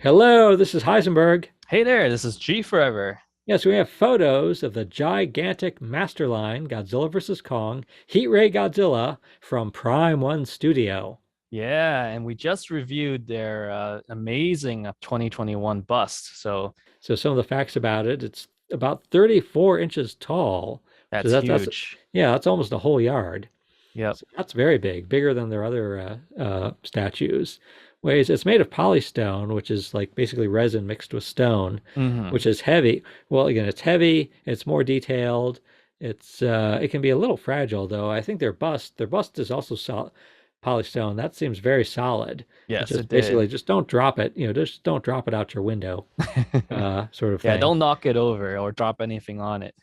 Hello, this is Heisenberg. Hey there, this is G Forever. Yes, we have photos of the gigantic Masterline Godzilla vs. Kong Heat Ray Godzilla from Prime1 Studio. Yeah, and we just reviewed their amazing 2021 bust. So So some of the facts about it, it's about 34 inches tall. So that's that's huge. yeah, that's almost a whole yard. Yep. So that's very big, bigger than their other statues. It's made of polystone, which is like basically resin mixed with stone, Hmm. which is heavy. Well, again, it's heavy. It's more detailed. It can be a little fragile though. I think their bust is also polystone. That seems very solid. It's Yes, just it did. basically just don't drop it. Just don't drop it out your window, sort of Yeah, thing. don't knock it over or drop anything on it.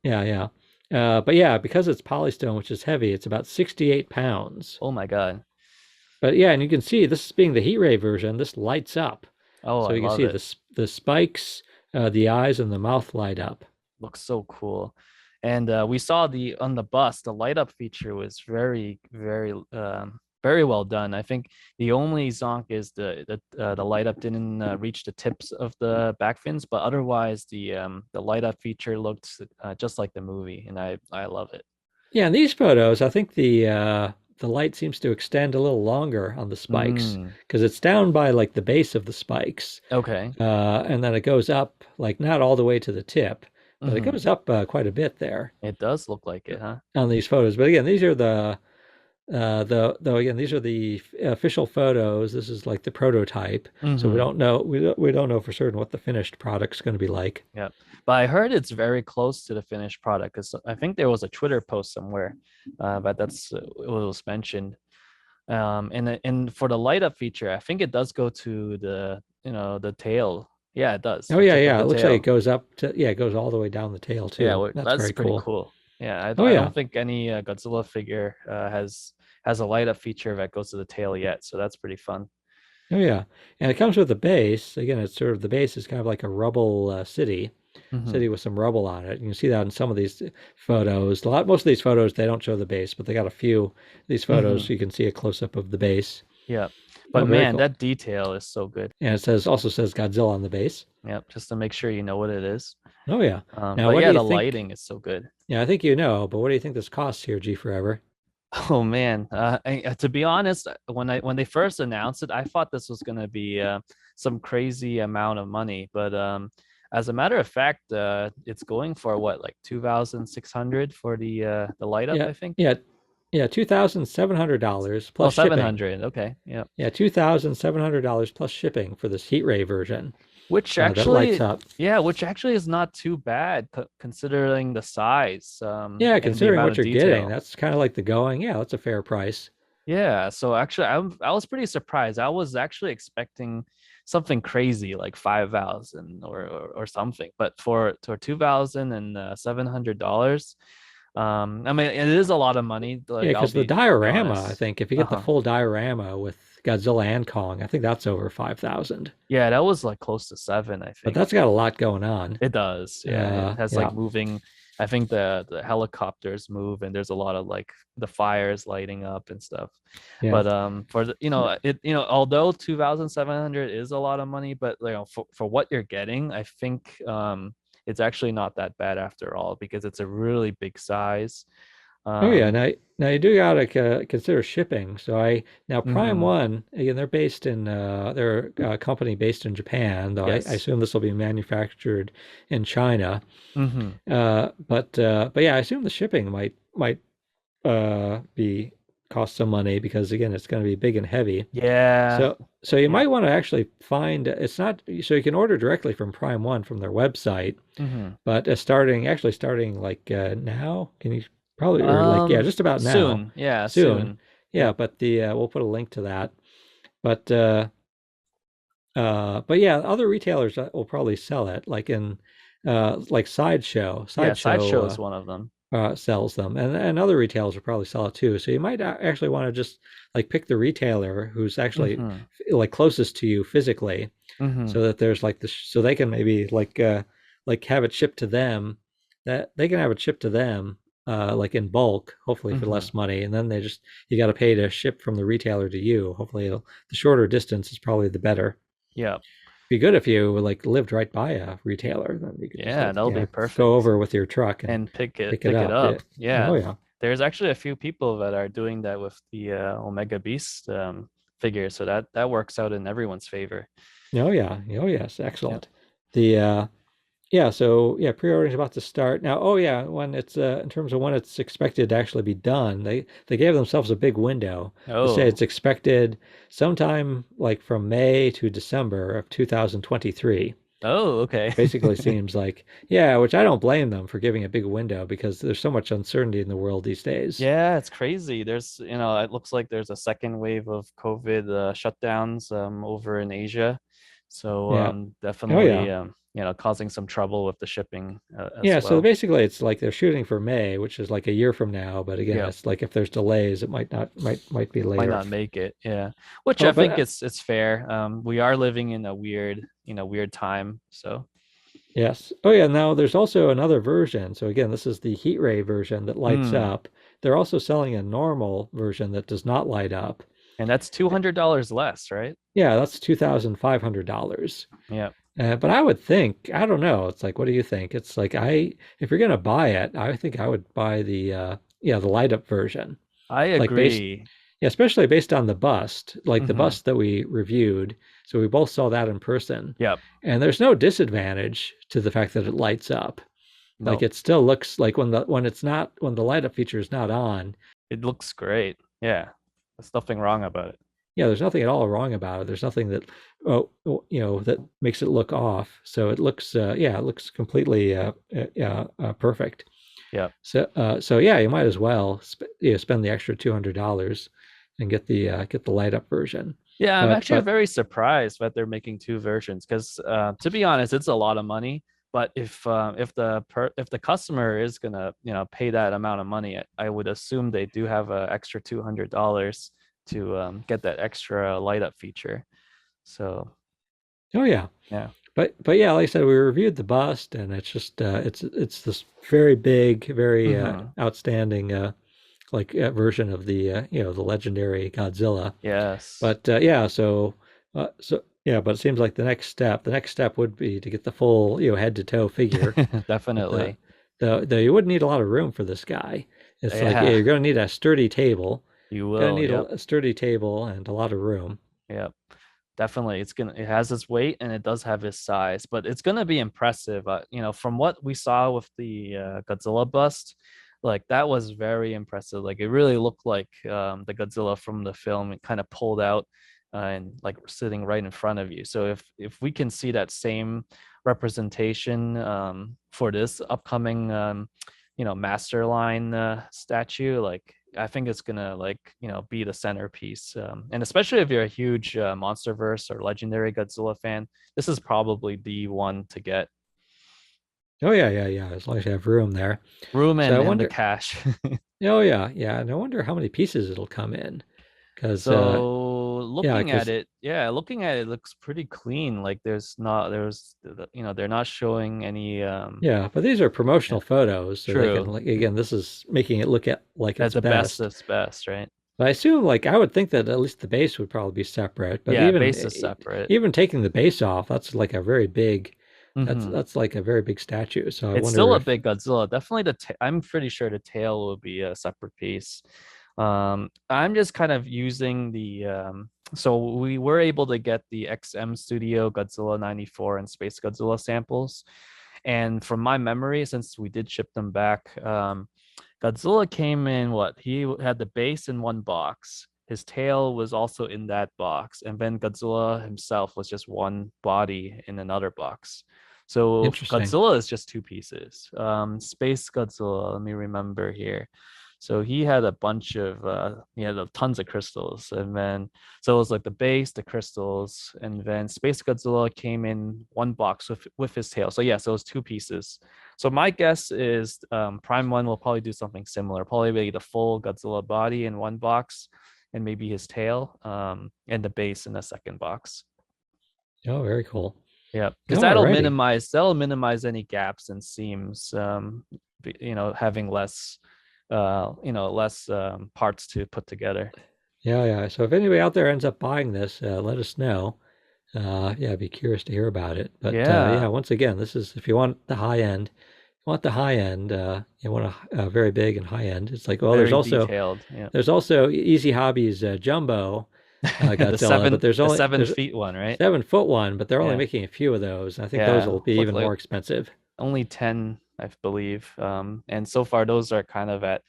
Yeah, yeah. But yeah, because it's polystone, which is heavy, it's about 68 pounds. Oh my God. But yeah, and you can see this being the heat ray version, this lights up. Oh, So I you can love see it. the spikes, the eyes, and the mouth light up. Looks so cool. And we saw the on the bus, the light up feature was very well done. I think the only zonk is the light up didn't reach the tips of the back fins, but otherwise the light up feature looked just like the movie, and I love it. Yeah, in these photos, I think the light seems to extend a little longer on the spikes Mm, because it's down by like the base of the spikes, okay. and then it goes up like not all the way to the tip, but it Hmm. goes up quite a bit there It does look like it, huh? on these photos. But again, these are though again, these are the official photos. This is like the prototype, so we Hmm. don't know we don't know for certain what the finished product's going to be like. Yeah, but I heard it's very close to the finished product because I think there was a Twitter post somewhere, but that's what was mentioned. And for the light up feature, I think it does go to the tail. Yeah, it does. Oh The yeah, tip of yeah. the It looks like it tail. goes up to it goes all the way down the tail Yeah, too. That's that's very pretty cool. cool. Yeah, Oh I yeah. don't think any Godzilla figure has a light up feature that goes to the tail yet, so that's pretty fun. Oh yeah. And it comes with a base. Again, it's sort of the base is kind of like a rubble Hmm. city with some rubble on it. You can see that in some of these photos. Most of these photos they don't show the base, but they got a few of these photos Hmm. so you can see a close up of the base. Yeah, Oh, but very man, cool. that detail is so good. And it says Godzilla on the base. Yep, just to make sure you know what it is. Oh yeah. Now, But what do yeah, you the think? lighting is so good. Yeah, I think you know, but what do you think this costs here, G Forever? Oh man, to be honest, when they first announced it, I thought this was gonna be some crazy amount of money, but as a matter of fact, it's going for what, like 2,600 for the light up, Yeah, I think. yeah, yeah, $2,700 Oh, plus shipping. 700. Okay, yeah. Yeah, $2,700 plus shipping for this heat ray version Which that lights actually, up. yeah, which actually is not too bad considering the size Yeah, and the considering amount what of you're getting, detail. that's kind of like the going. Yeah, that's a fair price. Yeah, so actually, I was pretty surprised. I was actually expecting something crazy like 5,000 or something, but for $2,700, I mean, it is a lot of money. Yeah, Like, I'll because the be diorama, I honest. think if you get the Uh-huh. full diorama with Godzilla and Kong, I think that's over 5,000. Yeah, that was like close to seven, I But think. that's got a lot going on. It does. Yeah, it has like Yeah, moving. I think the helicopters move, and there's a lot of like the fires lighting up and stuff. yeah. But for although 2,700 is a lot of money, but for what you're getting, I think it's actually not that bad after all because it's a really big size. Oh yeah, Um, now you do gotta consider shipping. So I now Prime mhm. One again, they're a company based in Japan, though I Yes. assume this will be manufactured in China. Hmm. But yeah, I assume the shipping might be cost some money because again, it's going to be big and heavy. Yeah. So you Yeah. might want to actually find it's not so you can order directly from Prime One from their website, Hmm. but starting like now, can you probably or like yeah, just about now, Soon. Yeah, soon. soon. Yeah, Yep. but the we'll put a link to that. But but yeah, other retailers will probably sell it, like in like Sideshow. Yeah, Sideshow Sideshow is one of them. sells them, and other retailers will probably sell it too. So you might actually want to just like pick the retailer who's actually Hmm. like closest to you physically, Hmm. so that there's like this, so they can maybe like have it shipped to them, that they can have it shipped to them like in bulk, hopefully for Hmm. less money, and then you got to pay to ship from the retailer to you. Hopefully, the shorter distance is probably the better. Yeah. be good if you like lived right by a retailer. Then you could just Yeah, like, that'll be go perfect. over with your truck and And pick it pick it up. Yeah. up. Oh Yeah. yeah. There's actually a few people that are doing that with the Omega Beast figure, so that works out in everyone's favor. Oh yeah. Oh yes. Yep. Excellent. The Yeah, so yeah, pre-ordering is about to start. Now, oh yeah, when it's in terms of when it's expected to actually be done, they gave themselves a big window. They say Oh. it's expected sometime like from May to December of 2023. Oh, okay. Basically seems like, yeah, which I don't blame them for giving a big window because there's so much uncertainty in the world these days. Yeah, it's crazy. It looks like there's a second wave of COVID shutdowns over in Asia. So Yeah. Oh definitely yeah. causing some trouble with the shipping as Yeah, so well. basically it's like they're shooting for May, which is like a year from now, but again, Yeah, it's like if there's delays, it might be might later. not make it. Yeah, which Oh, I but think it's fair. We are living in a weird time. So yes. Oh, yeah. Now there's also another version. So again, this is the heat ray version that lights hmm. up. They're also selling a normal version that does not light up. And that's $200 less, right? Yeah, that's $2,500. Yeah, But I would think, I don't know. It's like, what do you think? It's like if you're gonna buy it, I think I would buy the light up version. I Like based, agree. yeah, especially based on the bust, like the Hmm. bust that we reviewed. So we both saw that in person, Yep. and there's no disadvantage to the fact that it lights up. Like No, it still looks like when the light up feature is not on, it looks great. Yeah, there's nothing wrong about it. yeah, there's nothing at all wrong about it. There's nothing that that makes it look off. So it looks it looks completely perfect. Yep. So yeah, you might as well spend the extra $200 and get the light up version. Yeah, I'm But actually very surprised that they're making two versions because, to be honest, it's a lot of money. But if the customer is gonna pay that amount of money, I would assume they do have an extra $200 to get that extra light up feature. So oh yeah. yeah. But yeah, like I said, we reviewed the bust, and it's just it's this very big, very Hmm. outstanding version of the legendary Godzilla. Yes. But yeah, so yeah, but it seems like the next step would be to get the full head to toe figure. But Definitely. you wouldn't need a lot of room for this guy. It's like, yeah, Yeah, you're going to need a sturdy table. you Going to will. need Yep. a sturdy table and a lot of room. Yep. Definitely, it has its weight and it does have its size, but it's gonna be impressive. From what we saw with the Godzilla bust, like that was very impressive. Like it really looked like the Godzilla from the film. It kind of pulled out and like sitting right in front of you. So if we can see that same representation for this upcoming Masterline statue, like I think it's gonna be the centerpiece. And especially if you're a huge MonsterVerse or Legendary Godzilla fan, this is probably the one to get. Oh yeah, yeah, yeah. As long as you have room there. Room So I and the wonder. cash. Oh yeah, yeah. And I wonder how many pieces it'll come in, because So yeah, looking at because it, yeah, looking at it looks pretty clean. Like they're not showing any yeah, but these are yeah, promotional photos, so they can true. like again, this is making it look at like At its the best best. of best, right? But I assume like I would think that at least the base would probably be separate. But Yeah, base is separate. even taking the base off, that's like a very big Hmm. that's like a very big statue. So I It's wonder still a if big Godzilla. Definitely I'm pretty sure the tail will be a separate piece. I'm just kind of using so we were able to get the XM Studio Godzilla 94 and Space Godzilla samples. And from my memory, since we did ship them back, Godzilla came in what? He had the base in one box. His tail was also in that box, and then Godzilla himself was just one body in another box. So interesting. Godzilla is just two pieces. Space Godzilla, let me remember here. So he had tons of crystals, and then so it was like the base, the crystals, and then Space Godzilla came in one box with his tail. So yeah, so it was two pieces. So my guess is Prime 1 will probably do something similar. Probably be the full Godzilla body in one box, and maybe his tail, and the base in the second box. Oh, very cool. Yeah, because No, alrighty. that'll minimize any gaps and seams. Having less parts to put together. Yeah, yeah. So if anybody out there ends up buying this, let us know. Yeah, I'd be curious to hear about it. But yeah, Yeah, once again, this is if you want the high end, you want the high end, you want a very big and high end. It's like, well, very detailed. Yeah. there's also Easy Hobbies Jumbo the Godzilla, but seven the seven there's feet one, right? 7 foot one, but they're only Yeah. making a few of those. I think those Yeah. will be Look even like more expensive. only 10, I believe. And so far those are kind of at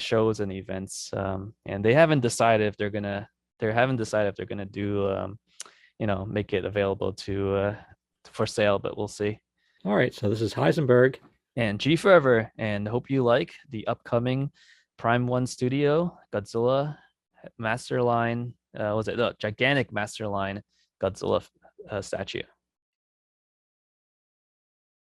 shows and events. And they haven't decided if they're gonna do make it available to for sale, but we'll see. All right, so this is Heisenberg. And G forever, and hope you like the upcoming Prime 1 Studio Godzilla Masterline. Was it the gigantic Masterline Godzilla statue?